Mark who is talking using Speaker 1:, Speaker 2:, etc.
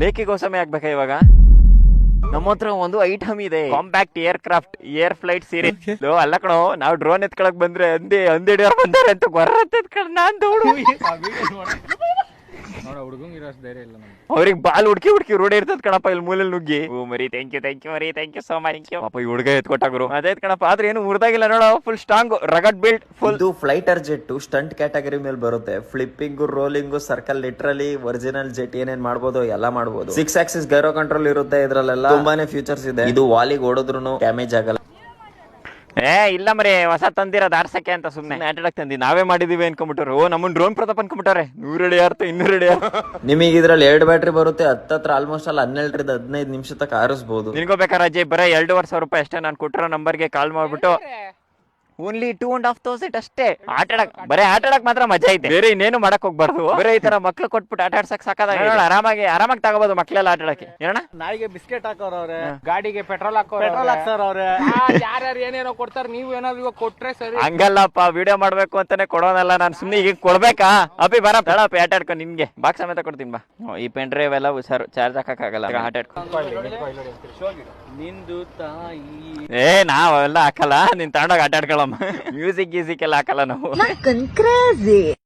Speaker 1: ಮೇಕಿಗೋಸಮೆ ಆಗ್ಬೇಕಾ ಇವಾಗ? ನಮ್ಮ ಹತ್ರ ಒಂದು ಐಟಮ್ ಇದೆ, compact air craft air flight series. ಅಲ್ಲ ಕಣೋ, ನಾವು ಡ್ರೋನ್ ಎತ್ಕೊಳಕ್ ಬಂದ್ರೆ ಅಂದೇಡಿಯವ್ರು ಬಂದಾರೆ ಅಂತ ಗೊರ್ರ ಎತ್ಕೊಂಡು ನಾನ್ ದೌಡು. ಅವ್ರಿಗೆ ಬಾಲ್ ಹುಡ್ಕಿ ರೂಢಿ ಇರ್ತದ ಕಣಪ್ಪ ಇಲ್ಲಿ ಮೂಲೆಯಲ್ಲಿ ನುಗ್ಗಿ. ಮರಿ ಥ್ಯಾಂಕ್ ಯು ಮರಿ, ಥ್ಯಾಂಕ್ ಯು ಸೋ ಮಚ್. ಪಾಪ ಈ ಹುಡುಗ ಎತ್ಕೊಟ್ಟಾಗ್ರು ಅದೇ ಕಣಪ್ಪ. ಆದ್ರೆ ಏನು ಮುರಿದಾಗಿಲ್ಲ ನೋಡೋ, ಫುಲ್ ಸ್ಟ್ರಾಂಗ್ ರಗಡ್ ಬಿಲ್ಟ್ ಫುಲ್. ಇದು ಫ್ಲೈಟರ್ ಜೆಟ್ ಸ್ಟಂಟ್ ಕ್ಯಾಟಗರಿ ಮೇಲೆ ಬರುತ್ತೆ. Flipping, rolling, circle, literally original jet ಏನೇನ್ ಮಾಡ್ಬೋದು ಎಲ್ಲ ಮಾಡ್ಬೋದು. 6 ಆಕ್ಸಿಸ್ ಗೈರೋ ಕಂಟ್ರೋಲ್ ಇರುತ್ತೆ ಇದ್ರಲ್ಲೆಲ್ಲ, ತುಂಬಾನೇ ಫ್ಯೂಚರ್ಸ್ ಇದೆ. ಇದು ವಾಲಿಗೆ ಓಡಿದ್ರು ಡ್ಯಾಮೇಜ್ ಆಗಲ್ಲ. ಇಲ್ಲ ಮರಿ, ಹೊಸ ತಂದಿರೋದು ಆರ್ಸಕ್ಕೆ ಅಂತ ಸುಮ್ನೆ ಆಟಾಡಕ್ ತಂದಿ. ನಾವೇ ಮಾಡಿದೀವಿ ಅನ್ಕೊಂಡ್ಬಿಟ್ಟರು. ನಮ್ಮನ್ ಡ್ರೋನ್ ಪ್ರತಾಪ್ ಅನ್ಕೊಂಡ್ಬಿಟ್ಟಾರೆ. 100 ಅಡಿ ಆರ್ತು 200 ಅಡಿ. ನಿಮಗೆ ಇದ್ರಲ್ಲಿ 2 ಬ್ಯಾಟ್ರಿ ಬರುತ್ತೆ. ಹತ್ತತ್ರ ಆಲ್ಮೋಸ್ಟ್ ಅಲ್ಲಿ 12 ರಿಂದ 15 ನಿಮಿಷ ತನಕ ಆರಿಸಬಹುದು. ನಿನ್ಗೋಬೇಕಾರೆ ಅಜಯ್ ಬರೀ 2,500 ರೂಪಾಯಿ ಅಷ್ಟೇ. ನಾನು ಕೊಟ್ಟಿರೋ ನಂಬರ್ಗೆ ಕಾಲ್ ಮಾಡ್ಬಿಟ್ಟು ಓನ್ಲಿ 2,500 ಅಷ್ಟೇ. ಬರೀ ಆಟಾಡಕ್ ಮಾತ್ರ ಮಜಾ ಐತೆ, ಬೇರೆ ಇನ್ನೇನು ಮಾಡಕ್ ಹೋಗ್ಬಾರ್ದು. ಬೇರೆ ಈ ತರ ಮಕ್ಳು ಕೊಟ್ಬಿಟ್ಟು ಆಟ ಆಡ್ಸಕ್ ಸಾಕಾದಾಗ ಆರಾಮಾಗಿ ತಗೋಬಹುದು ಮಕ್ಳೆಲ್ಲ ಆಟಾಡಕ್ಕೆ. ಏನಣ್ಣ,
Speaker 2: ನಾಯಿಗೆ ಬಿಸ್ಕೆಟ್ ಹಾಕೋರವ್ರೆ, ಗಾಡಿಗೆ ಪೆಟ್ರೋಲ್ ಹಾಕ್ತಾರವ್ರೆ, ಯಾರ್ಯಾರು ಏನೇನೋ ಕೊಡ್ತಾರೆ. ನೀವು ಏನಾದ್ರು ಇವಾಗ ಕೊಟ್ರೆ ಸರಿ.
Speaker 1: ಹಂಗಲ್ಲಪ್ಪ, ವಿಡಿಯೋ ಮಾಡ್ಬೇಕು ಅಂತಾನೆ ಕೊಡೋನಲ್ಲ ನಾನು. ಸುಮ್ನೆ ಈಗ ಕೊಡ್ಬೇಕಾ? ಅಪ್ಪಿ ಬರ ಬೇಡಪ್ಪ, ಆಟ ಆಡ್ಕೊಂಡು ನಿನ್ಗೆ ಬಾಕ್ಸ್ ಸಮೇತ ಕೊಡ್ತೀನಿ ಬಾ. ಈ ಪೆನ್ ಡ್ರೈವ್ ಎಲ್ಲ ಹುಷಾರು, ಚಾರ್ಜ್ ಹಾಕಕ್ಕಾಗಲ್ಲ. ಆಟ
Speaker 2: ನಿಂದು ತಾಯಿ
Speaker 1: ನಾವೆಲ್ಲ ಹಾಕಲ್ಲ. ನೀನ್ ತಗೊಂಡೋಗಿ ಆಟ ಆಡ್ಕೊಳಮ್ಮ. ಮ್ಯೂಸಿಕ್ ಗೀಸಿಕ್ ಎಲ್ಲ ಹಾಕಲ್ಲ ನಾವು.